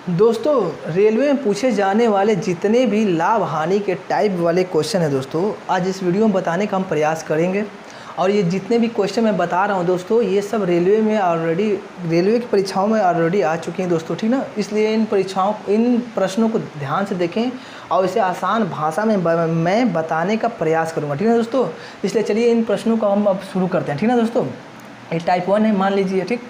दोस्तों रेलवे में पूछे जाने वाले जितने भी लाभ हानि के टाइप वाले क्वेश्चन हैं दोस्तों, आज इस वीडियो में बताने का हम प्रयास करेंगे। और ये जितने भी क्वेश्चन मैं बता रहा हूँ दोस्तों, ये सब रेलवे की परीक्षाओं में ऑलरेडी आ चुके हैं दोस्तों, ठीक ना। इसलिए इन प्रश्नों को ध्यान से देखें और इसे आसान भाषा में मैं बताने का प्रयास करूँगा, ठीक है दोस्तों। इसलिए चलिए इन प्रश्नों को हम अब शुरू करते हैं, ठीक ना दोस्तों। ये टाइप 1 है, मान लीजिए, ठीक।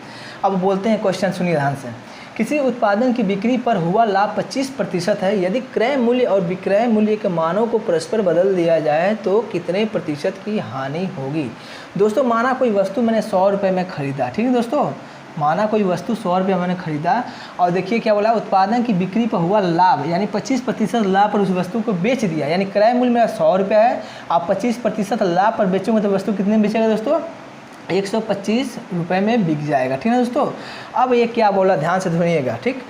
अब बोलते हैं क्वेश्चन, सुनिए ध्यान से। किसी उत्पादन की बिक्री पर हुआ लाभ 25% है। यदि क्रय मूल्य और विक्रय मूल्य के मानों को परस्पर बदल दिया जाए तो कितने प्रतिशत की हानि होगी। दोस्तों माना कोई वस्तु मैंने 100 रुपये में ख़रीदा, ठीक है दोस्तों। माना कोई वस्तु 100 रुपये मैंने ख़रीदा और देखिए क्या बोला, उत्पादन की बिक्री पर हुआ लाभ यानी 25% लाभ पर उस वस्तु को बेच दिया। यानी क्रय मूल्य मेरा 100 रुपये है, आप 25% लाभ पर बेचोगे तो वस्तु कितने में बेचेगा दोस्तों, 125 रुपये में बिक जाएगा, ठीक है दोस्तों। अब ये क्या बोला, ध्यान से सुनिएगा, ठीक।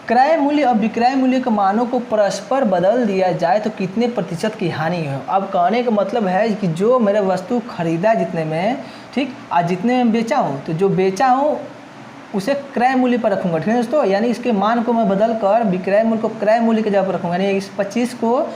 क्रय मूल्य और विक्रय मूल्य के मानों को परस्पर बदल दिया जाए तो कितने प्रतिशत की हानि हो। अब कहने का मतलब है कि जो मेरा वस्तु खरीदा जितने में, ठीक, आज जितने में बेचा हूँ तो जो बेचा हूँ उसे क्रय मूल्य पर रखूँगा, ठीक है दोस्तों। यानी इसके मान को मैं बदल कर विक्रय मूल्य को क्रय मूल्य की जगह पर रखूँगा। यानी इस 25 को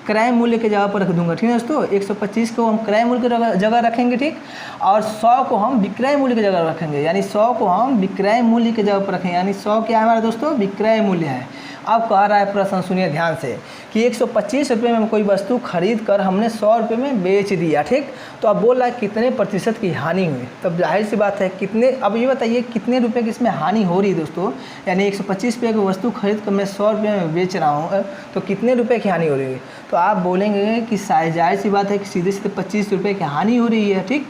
क्रय मूल्य के जगह पर रख दूंगा, ठीक है दोस्तों। 125 को हम क्रय मूल्य की जगह रखेंगे, ठीक। और 100 को हम विक्रय मूल्य की जगह रखेंगे। यानी 100 को हम विक्रय मूल्य की जगह पर रखेंगे। यानी 100 क्या है हमारा दोस्तों, विक्रय मूल्य है। अब कह रहा है प्रश्न, सुनिए ध्यान से, कि 125 रुपये में कोई वस्तु खरीद कर हमने 100 रुपये में बेच दिया, ठीक। तो अब बोल रहा है कितने प्रतिशत की हानि हुई। तब जाहिर सी बात है कितने, अब ये बताइए कितने रुपए की इसमें हानि हो रही है दोस्तों। यानी 125 रुपये की वस्तु खरीद कर मैं 100 रुपये में बेच रहा हूँ, तो कितने रुपये की हानि हो रही है। तो आप बोलेंगे कि जाहिर सी बात है कि सीधे सीधे 25 रुपये की हानि हो रही है, ठीक।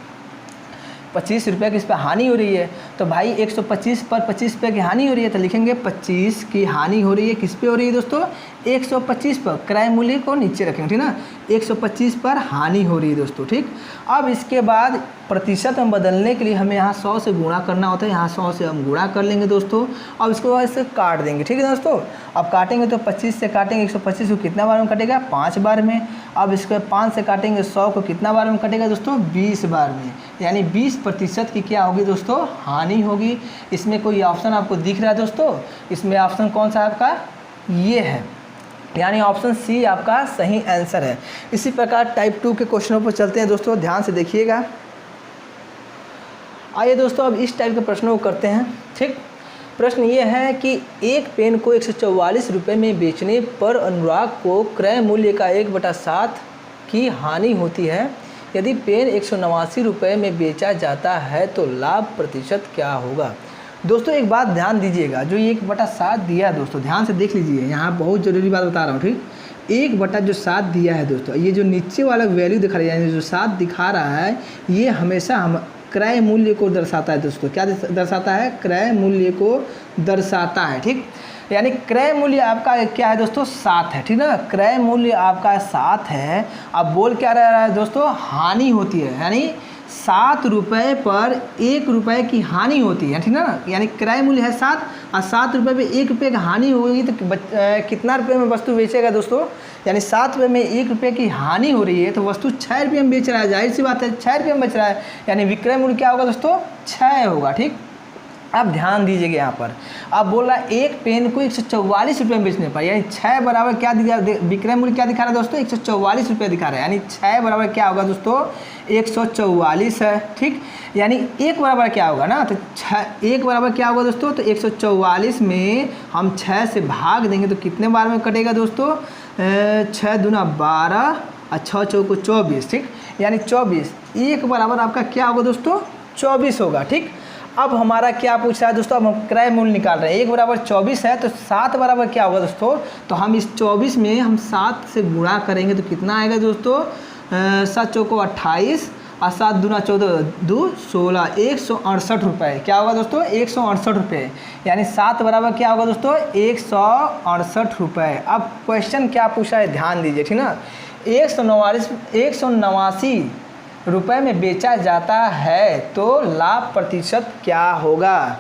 25 रुपये की इस पर हानि हो रही है। तो भाई 125 पर 25 रुपये की हानि हो रही है, तो लिखेंगे 25 की हानि हो रही है। किस पे हो रही है दोस्तों, 125 पर। क्रय मूल्य को नीचे रखेंगे, ठीक ना। 125 पर हानि हो रही है दोस्तों, ठीक। अब इसके बाद प्रतिशत में बदलने के लिए हमें यहाँ 100 से गुणा करना होता है। यहाँ 100 से हम गुणा कर लेंगे दोस्तों, और इसको बाद से काट देंगे, ठीक है दोस्तों। अब काटेंगे तो 25 से काटेंगे 125 को कितना बार में कटेगा, 5 बार में। अब इसको 5 से काटेंगे 100 को कितना बार में कटेगा दोस्तों, 20 बार में। यानी 20% की क्या होगी दोस्तों, हानि होगी। इसमें कोई ऑप्शन आपको दिख रहा है दोस्तों, इसमें ऑप्शन कौन सा आपका, ये है। यानी ऑप्शन सी आपका सही आंसर है। इसी प्रकार टाइप 2 के क्वेश्चनों पर चलते हैं दोस्तों, ध्यान से देखिएगा। आइए दोस्तों अब इस टाइप के प्रश्नों को करते हैं, ठीक। प्रश्न ये है कि एक पेन को 144 रुपये में बेचने पर अनुराग को क्रय मूल्य का 1/7 की हानि होती है। यदि पेन 189 रुपये में बेचा जाता है तो लाभ प्रतिशत क्या होगा। दोस्तों एक बात ध्यान दीजिएगा, जो 1/7 दिया है दोस्तों, ध्यान से देख लीजिए, यहाँ बहुत ज़रूरी बात बता रहा हूँ, ठीक। 1/7 दिया है दोस्तों, ये जो नीचे वाला वैल्यू दिखा रहा है, यानी जो 7 दिखा रहा है, ये हमेशा हम क्रय मूल्य को दर्शाता है दोस्तों। क्या दर्शाता है, क्रय मूल्य को दर्शाता है, ठीक। यानी क्रय मूल्य आपका क्या है दोस्तों, 7 है, ठीक ना। क्रय मूल्य आपका 7 है। अब बोल क्या रहा है दोस्तों, हानि होती है। यानी 7 रुपये पर 1 रुपये की हानि होती है, ठीक ना। यानी क्रय मूल्य है 7 और 7 रुपये पे 1 रुपये की हानि होगी तो कितना रुपये में वस्तु बेचेगा दोस्तों। यानी 7 रुपये में 1 रुपये की हानि हो रही है तो वस्तु 6 रुपये में बेच रहा है, जाहिर सी बात है 6 रुपये में बेच रहा है। यानी विक्रय मूल्य क्या होगा दोस्तों, 6 होगा, ठीक। अब ध्यान दीजिएगा यहाँ पर, अब बोल रहा है एक पेन को 144 रुपये में बेचने पर, यानी 6 बराबर क्या दिखा, विक्रय मूल्य क्या दिखा रहा है दोस्तों, 144 रुपये दिखा रहा है। यानी 6 बराबर क्या होगा दोस्तों, 144 है, ठीक। यानी 1 बराबर क्या होगा ना, तो 1 बराबर क्या होगा दोस्तों, तो 144 में हम 6 से भाग देंगे तो कितने बार में कटेगा दोस्तों, 6 दूना 12 और 6 चौको 24, ठीक। यानी 24, 1 बराबर आपका क्या होगा दोस्तों, 24 होगा, ठीक। अब हमारा क्या पूछ रहा है दोस्तों, अब हम क्रय मूल्य निकाल रहे हैं। 1 बराबर 24 है तो 7 बराबर क्या होगा दोस्तों, तो हम इस 24 में हम 7 से गुणा करेंगे तो कितना आएगा दोस्तों, 7 चौको 28 और 7 दूना 14 2 16, 168 रुपये। क्या होगा दोस्तों, 168 रुपये। यानी 7 बराबर क्या होगा दोस्तों, 168 रुपये। अब क्वेश्चन क्या पूछा है, ध्यान दीजिए, ठीक ना। 189 रुपये में बेचा जाता है तो लाभ प्रतिशत क्या होगा,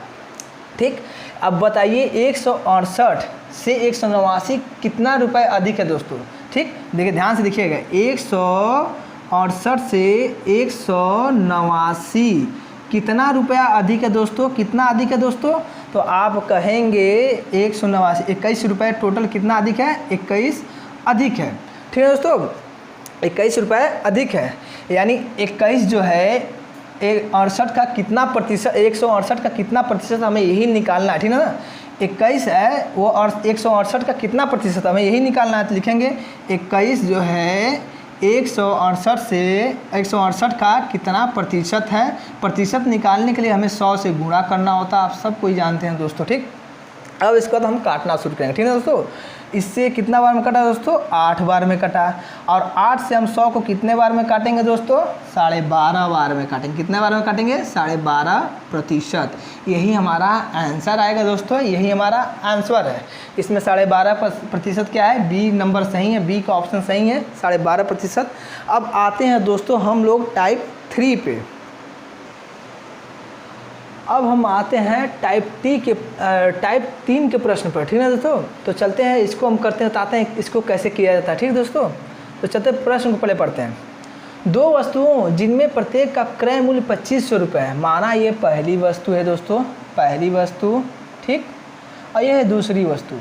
ठीक। अब बताइए 168 से 189 कितना रुपये अधिक है दोस्तों, ठीक। देखिए ध्यान से देखिएगा, 168 से 189 कितना रुपया अधिक है दोस्तों, कितना अधिक है दोस्तों, तो आप कहेंगे 189, 21 रुपये टोटल कितना अधिक है? 21 अधिक है। ठीक है दोस्तों, 21 रुपये अधिक है, यानी 21 जो है 68 का कितना प्रतिशत, 168 का कितना प्रतिशत हमें यही निकालना है। ठीक है ना, 21 है वो और 168 का कितना प्रतिशत हमें यही निकालना है। तो लिखेंगे 21 जो है 168 से 168 का कितना प्रतिशत है। प्रतिशत निकालने के लिए हमें 100 से गुणा करना होता है, आप सब कोई जानते हैं दोस्तों। ठीक, अब इसके बाद हम काटना शुरू करेंगे। ठीक है दोस्तों, इससे कितना बार में कटा दोस्तों? 8 बार में कटा। और 8 से हम 100 को कितने बार में काटेंगे दोस्तों? 12.5 बार में काटेंगे। कितने बार में काटेंगे? 12.5%। यही हमारा आंसर आएगा दोस्तों, यही हमारा आंसर है। इसमें 12.5% क्या है? बी नंबर सही है, बी का ऑप्शन सही है, 12.5%। अब आते हैं दोस्तों हम लोग टाइप 3 पे। अब हम आते हैं टाइप 3 के प्रश्न पर। ठीक है दोस्तों, तो चलते हैं, इसको हम करते हैं, बताते हैं इसको कैसे किया जाता है। ठीक है दोस्तों, तो चलते हैं प्रश्न को पहले पढ़ते हैं। 2 वस्तुओं जिनमें प्रत्येक का क्रय मूल्य 2500 रुपये है, माना ये पहली वस्तु है दोस्तों, पहली वस्तु, ठीक, और ये है दूसरी वस्तु।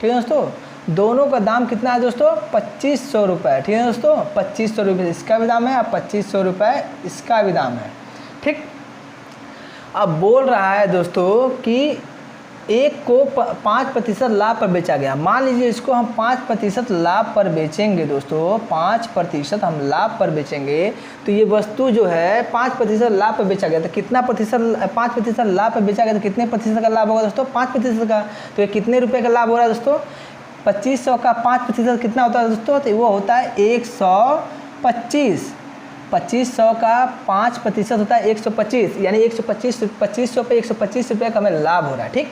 ठीक है दोस्तों, दोनों का दाम कितना है दोस्तों? 2500 रुपये। ठीक है दोस्तों, 2500 रुपये इसका भी दाम है और 2500 रुपये इसका भी दाम है। ठीक, अब बोल रहा है दोस्तों कि एक को 5% लाभ पर बेचा गया। मान लीजिए इसको हम 5% लाभ पर बेचेंगे दोस्तों, 5% हम लाभ पर बेचेंगे, तो ये वस्तु जो है 5% लाभ पर बेचा गया, तो कितना प्रतिशत? 5% लाभ पर बेचा गया तो कितने प्रतिशत का लाभ होगा दोस्तों? 5% का। तो ये कितने रुपए का लाभ हो रहा है दोस्तों? 2500 का 5% कितना होता है दोस्तों? तो वो होता है 125। 2500 का 5% होता है 125, यानी 2500 पे 125 रुपये का हमें लाभ हो रहा है। ठीक,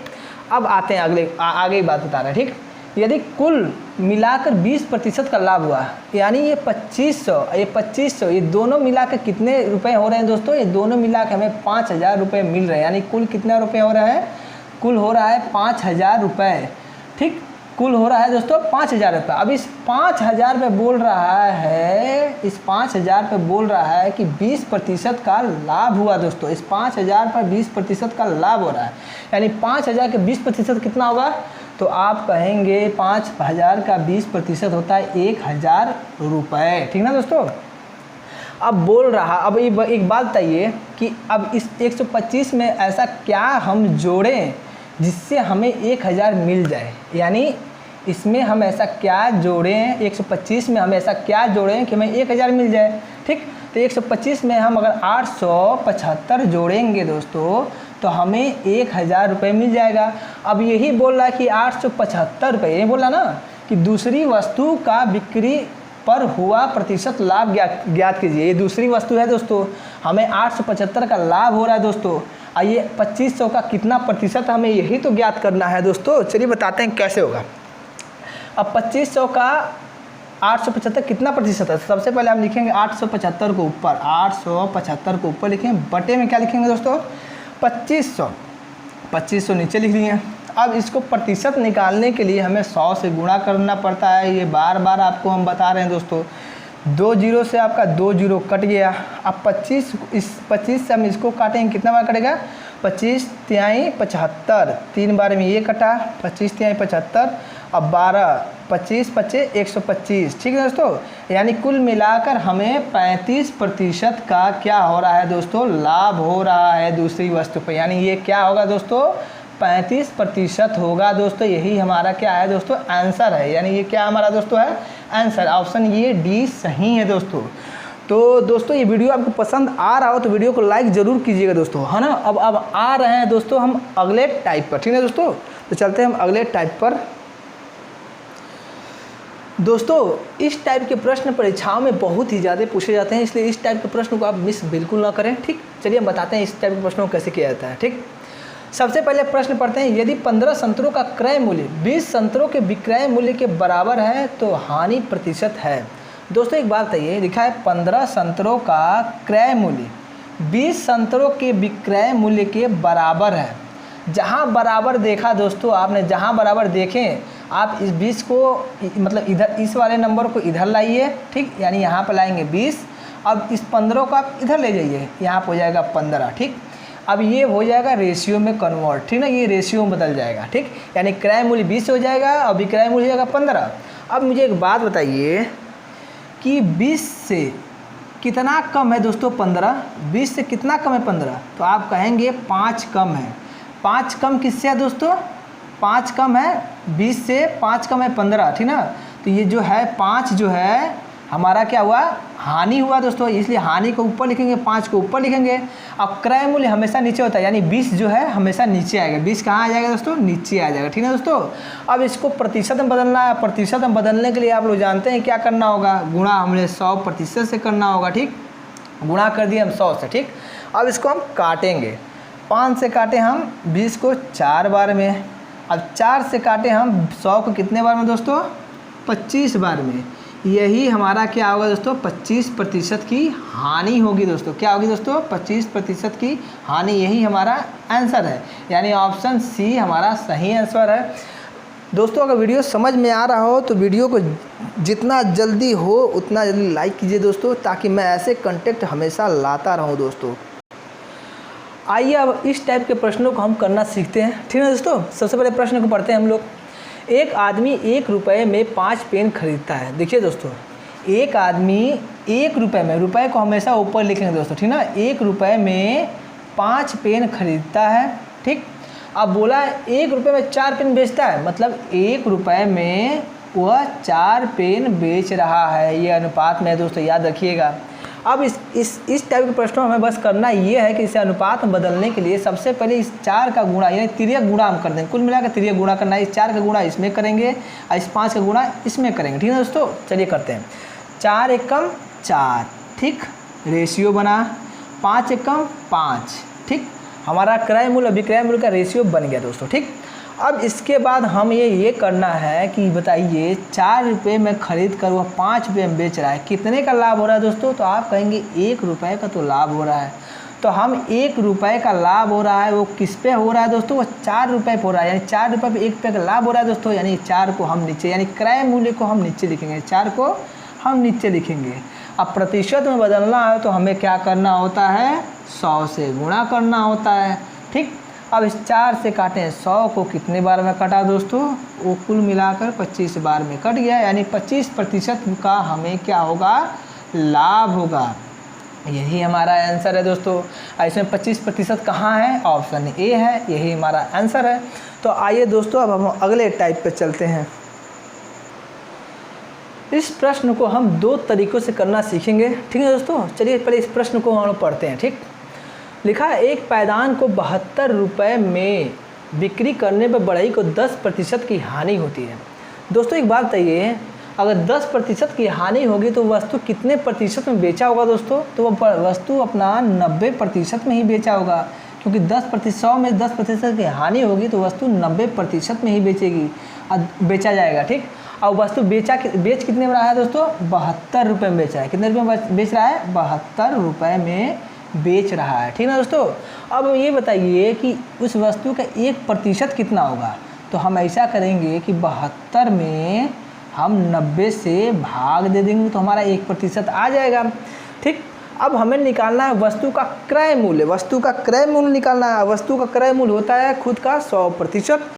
अब आते हैं आगे बात बता रहे हैं। ठीक, यदि कुल मिलाकर 20% का लाभ हुआ, यानी ये 2500 ये दोनों मिलाकर कितने रुपए हो रहे हैं दोस्तों? ये दोनों मिलाकर हमें 5000 रुपये मिल रहे हैं, यानी कुल कितना रुपये हो रहा है? कुल हो रहा है 5000 रुपये। ठीक, कुल हो रहा है दोस्तों 5000 रुपये। अब इस 5000 पे बोल रहा है, इस 5000 पे बोल रहा है कि 20% का लाभ हुआ दोस्तों। इस 5000 पर 20% का लाभ हो रहा है, यानी 5000 के 20% कितना होगा? तो आप कहेंगे 5000 का 20% होता है 1000 रुपये। ठीक ना दोस्तों, अब बोल रहा, अब एक बात बताइए कि अब इस 125 में ऐसा क्या हम जोड़ें जिससे हमें 1000 मिल जाए, यानी इसमें हम ऐसा क्या जोड़ें, 125 में हम ऐसा क्या जोड़ें कि हमें 1000 मिल जाए। ठीक, तो 125 में हम अगर 875 जोड़ेंगे दोस्तों तो हमें 1000 रुपये मिल जाएगा। अब यही बोल रहा है कि 875 रुपये, ये बोला ना कि दूसरी वस्तु का बिक्री पर हुआ प्रतिशत लाभ ज्ञात कीजिए। ये दूसरी वस्तु है दोस्तों, हमें 875 का लाभ हो रहा है दोस्तों, आइए 2500 का कितना प्रतिशत, हमें यही तो ज्ञात करना है दोस्तों। चलिए बताते हैं कैसे होगा। अब 2500 का 875 कितना प्रतिशत है? सबसे पहले हम लिखेंगे 875 को ऊपर, 875 को ऊपर लिखेंगे, बटे में क्या लिखेंगे दोस्तों? 2500। 2500 नीचे लिख लिए। अब इसको प्रतिशत निकालने के लिए हमें 100 से गुणा करना पड़ता है, ये बार बार आपको हम बता रहे हैं दोस्तों। 2 जीरो से आपका 2 जीरो कट गया। अब 25 से हम इसको काटेंगे, कितना बार कटेगा? 25 तिहाई 75, 3 बार में ये कटा, 25 तिहाई 75, अब 12, 25 पचे 125। ठीक है दोस्तों, यानी कुल मिलाकर हमें 35% का क्या हो रहा है दोस्तों? लाभ हो रहा है दूसरी वस्तु पर, यानी ये क्या होगा दोस्तों? 35% होगा दोस्तों। यही हमारा क्या है दोस्तों? आंसर है, यानी ये क्या हमारा दोस्तों है? आंसर। ऑप्शन ये डी सही है दोस्तों। तो दोस्तों ये वीडियो आपको पसंद आ रहा हो तो वीडियो को लाइक ज़रूर कीजिएगा दोस्तों, है ना। अब आ रहे हैं दोस्तों हम अगले टाइप पर। ठीक है दोस्तों, तो चलते हैं हम अगले टाइप पर। दोस्तों इस टाइप के प्रश्न परीक्षाओं में बहुत ही ज़्यादा पूछे जाते हैं, इसलिए इस टाइप के प्रश्न को आप मिस बिल्कुल ना करें। ठीक, चलिए हम बताते हैं इस टाइप के प्रश्नों को कैसे किया जाता है। ठीक, सबसे पहले प्रश्न पढ़ते हैं। यदि 15 संतरों का क्रय मूल्य 20 संतरों के विक्रय मूल्य के बराबर है तो हानि प्रतिशत है। दोस्तों एक बात बताइए, लिखा है 15 संतरों का क्रय मूल्य 20 संतरों के विक्रय मूल्य के बराबर है। जहाँ बराबर देखा दोस्तों आपने, जहाँ बराबर देखें आप इस 20 को मतलब इधर इस वाले नंबर को इधर लाइए। ठीक, यानी यहाँ पर लाएंगे 20। अब इस 15 को आप इधर ले जाइए, यहाँ पर हो जाएगा 15। ठीक, अब ये हो जाएगा रेशियो में कन्वर्ट, ठीक ना, ये रेशियो में बदल जाएगा, ठीक। यानी क्रय मूल्य 20 हो जाएगा और विक्रय मूल्य हो जाएगा 15। अब मुझे एक बात बताइए कि 20 से कितना कम है दोस्तों 15? 20 से कितना कम है 15? तो आप कहेंगे 5 कम है। 5 कम किससे है दोस्तों? 5 कम है 20 से, 5 कम है 15, ठीक ना। तो ये जो है 5 जो है हमारा क्या हुआ? हानि हुआ दोस्तों, इसलिए हानि को ऊपर लिखेंगे, 5 को ऊपर लिखेंगे। अब क्रय मूल्य हमेशा नीचे होता है, यानी 20 जो है हमेशा नीचे आएगा। 20 कहाँ आ जाएगा दोस्तों? नीचे आ जाएगा, ठीक है दोस्तों। अब इसको प्रतिशत में बदलना है। प्रतिशत में बदलने के लिए आप लोग जानते हैं क्या करना होगा? गुणा हमने 100% से करना होगा, ठीक। गुणा कर दिए हम 100 से, ठीक। अब इसको हम काटेंगे। 5 से काटे हम 20 को 4 बार में। अब 4 से काटे हम 100 को कितने बार में दोस्तों? 25 बार में। यही हमारा क्या होगा दोस्तों? 25% की हानि होगी दोस्तों। क्या होगी दोस्तों? 25% की हानि। यही हमारा आंसर है, यानी ऑप्शन सी हमारा सही आंसर है दोस्तों। अगर वीडियो समझ में आ रहा हो तो वीडियो को जितना जल्दी हो उतना जल्दी लाइक कीजिए दोस्तों, ताकि मैं ऐसे कंटेंट हमेशा लाता रहूं दोस्तों। आइए अब इस टाइप के प्रश्नों को हम करना सीखते हैं, ठीक है दोस्तों। सबसे पहले प्रश्न को पढ़ते हैं हम लोग। एक आदमी 1 रुपये में 5 पेन खरीदता है। देखिए दोस्तों, एक आदमी 1 रुपये में, रुपये को हमेशा ऊपर लिखेंगे दोस्तों, ठीक ना। 1 रुपये में 5 पेन खरीदता है, ठीक। अब बोला 1 रुपये में 4 पेन बेचता है, मतलब 1 रुपये में वह 4 पेन बेच रहा है। ये अनुपात में है दोस्तों, याद रखिएगा। अब इस टाइप के प्रश्नों में हमें बस करना ये है कि इसे अनुपात में बदलने के लिए सबसे पहले इस 4 का गुणा, यानी तिर्यक गुणा हम कर देंगे। कुल मिलाकर तिर्यक गुणा करना है। इस 4 का गुणा इसमें करेंगे और इस 5 का गुणा इसमें करेंगे, ठीक है दोस्तों। चलिए करते हैं। 4 एकम 4, ठीक, रेशियो बना। 5 एकम 5, ठीक। हमारा क्रय मूल्य विक्रय मूल्य का रेशियो बन गया दोस्तों, ठीक। अब इसके बाद हम ये करना है कि बताइए 4 रुपये में खरीद कर वह 5 रुपये में बेच रहा है, कितने का लाभ हो रहा है दोस्तों? तो आप कहेंगे 1 रुपये का तो लाभ हो रहा है। तो हम 1 रुपये का लाभ हो रहा है, वो किस पे हो रहा है दोस्तों? वो 4 रुपये पे हो रहा है, यानी 4 रुपये पे 1 रुपये का लाभ हो रहा है दोस्तों। यानी 4 को हम नीचे, यानी क्रय मूल्य को हम नीचे लिखेंगे, 4 को हम नीचे लिखेंगे। अब प्रतिशत में बदलना है तो हमें क्या करना होता है? 100 से गुणा करना होता है, ठीक। अब इस 4 से काटें 100 को कितने बार में कटा दोस्तों? वो कुल मिलाकर 25 बार में कट गया, यानी 25% का हमें क्या होगा? लाभ होगा। यही हमारा आंसर है दोस्तों। इसमें 25% कहाँ है? ऑप्शन ए है, यही हमारा आंसर है। तो आइए दोस्तों अब हम अगले टाइप पे चलते हैं। इस प्रश्न को हम 2 तरीक़ों से करना सीखेंगे, ठीक है दोस्तों। चलिए पहले इस प्रश्न को हम पढ़ते हैं, ठीक। लिखा है एक पायदान को 72 रुपये में बिक्री करने पर बढ़ई को 10% की हानि होती है। दोस्तों एक बात बताइए, अगर 10% की हानि होगी तो वस्तु कितने प्रतिशत में बेचा होगा दोस्तों? तो वह वस्तु अपना 90% में ही बेचा होगा, क्योंकि 100 में 10% की हानि होगी तो वस्तु 90% में ही बेचा जाएगा, ठीक। और वस्तु बेच कितने में रहा है दोस्तों? 72 रुपये में बेचा है। कितने रुपये में बेच रहा है? 72 रुपये में बेच रहा है, ठीक है दोस्तों। अब ये बताइए कि उस वस्तु का 1% कितना होगा? तो हम ऐसा करेंगे कि 72 में हम 90 से भाग दे देंगे तो हमारा 1% आ जाएगा, ठीक। अब हमें निकालना है वस्तु का क्रय मूल्य। वस्तु का क्रय मूल्य निकालना है। वस्तु का क्रय मूल्य होता है खुद का 100%।